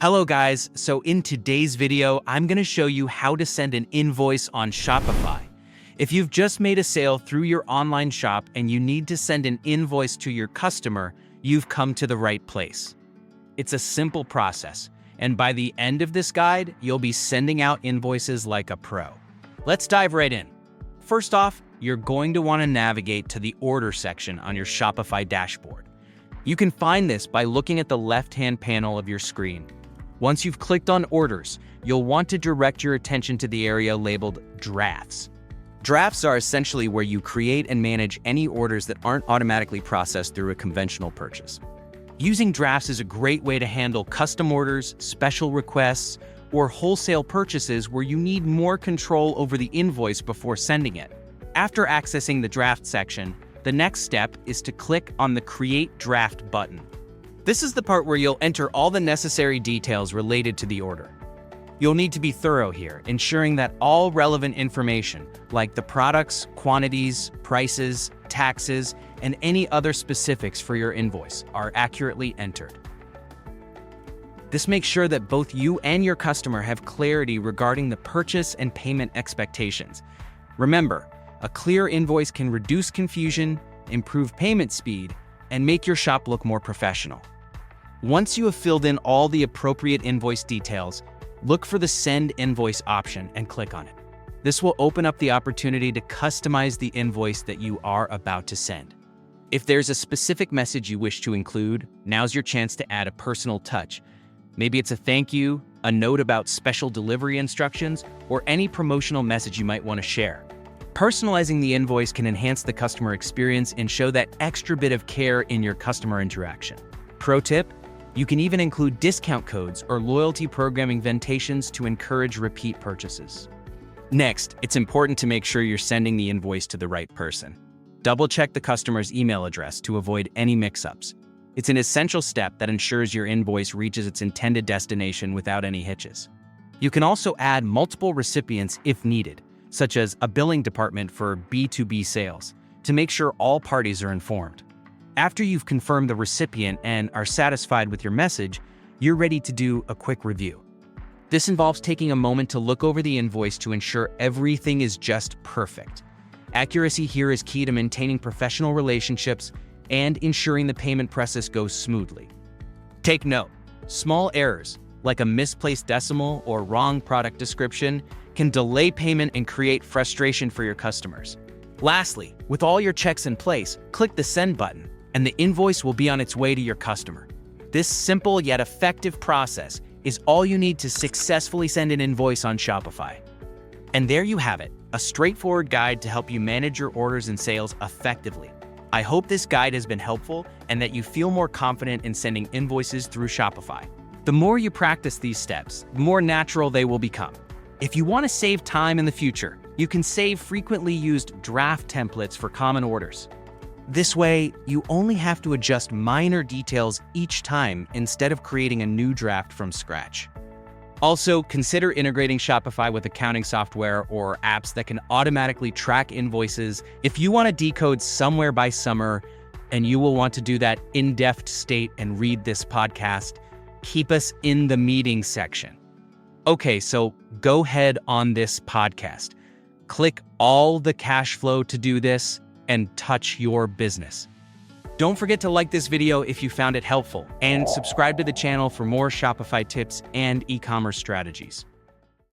Hello guys, so in today's video, I'm going to show you how to send an invoice on Shopify. If you've just made a sale through your online shop and you need to send an invoice to your customer, you've come to the right place. It's a simple process, and by the end of this guide, you'll be sending out invoices like a pro. Let's dive right in. First off, you're going to want to navigate to the order section on your Shopify dashboard. You can find this by looking at the left-hand panel of your screen. Once you've clicked on Orders, you'll want to direct your attention to the area labeled Drafts. Drafts are essentially where you create and manage any orders that aren't automatically processed through a conventional purchase. Using drafts is a great way to handle custom orders, special requests, or wholesale purchases where you need more control over the invoice before sending it. After accessing the draft section, the next step is to click on the Create Draft button. This is the part where you'll enter all the necessary details related to the order. You'll need to be thorough here, ensuring that all relevant information, like the products, quantities, prices, taxes, and any other specifics for your invoice, are accurately entered. This makes sure that both you and your customer have clarity regarding the purchase and payment expectations. Remember, a clear invoice can reduce confusion, improve payment speed, and make your shop look more professional. Once you have filled in all the appropriate invoice details, look for the Send Invoice option and click on it. This will open up the opportunity to customize the invoice that you are about to send. If there's a specific message you wish to include, now's your chance to add a personal touch. Maybe it's a thank you, a note about special delivery instructions, or any promotional message you might want to share. Personalizing the invoice can enhance the customer experience and show that extra bit of care in your customer interaction. Pro tip: you can even include discount codes or loyalty program invitations to encourage repeat purchases. Next, it's important to make sure you're sending the invoice to the right person. Double-check the customer's email address to avoid any mix-ups. It's an essential step that ensures your invoice reaches its intended destination without any hitches. You can also add multiple recipients if needed, such as a billing department for B2B sales, to make sure all parties are informed. After you've confirmed the recipient and are satisfied with your message, you're ready to do a quick review. This involves taking a moment to look over the invoice to ensure everything is just perfect. Accuracy here is key to maintaining professional relationships and ensuring the payment process goes smoothly. Take note, small errors, like a misplaced decimal or wrong product description, can delay payment and create frustration for your customers. Lastly, with all your checks in place, click the Send button, and the invoice will be on its way to your customer. This simple yet effective process is all you need to successfully send an invoice on Shopify. And there you have it, a straightforward guide to help you manage your orders and sales effectively. I hope this guide has been helpful and that you feel more confident in sending invoices through Shopify. The more you practice these steps, the more natural they will become. If you want to save time in the future, you can save frequently used draft templates for common orders. This way, you only have to adjust minor details each time instead of creating a new draft from scratch. Also, consider integrating Shopify with accounting software or apps that can automatically track invoices. If you want to decode somewhere by summer, and you will want to do that in-depth state and read this podcast, keep us in the meeting section. Okay, so go ahead on this podcast. Click all the cash flow to do this and touch your business. Don't forget to like this video if you found it helpful and subscribe to the channel for more Shopify tips and e-commerce strategies.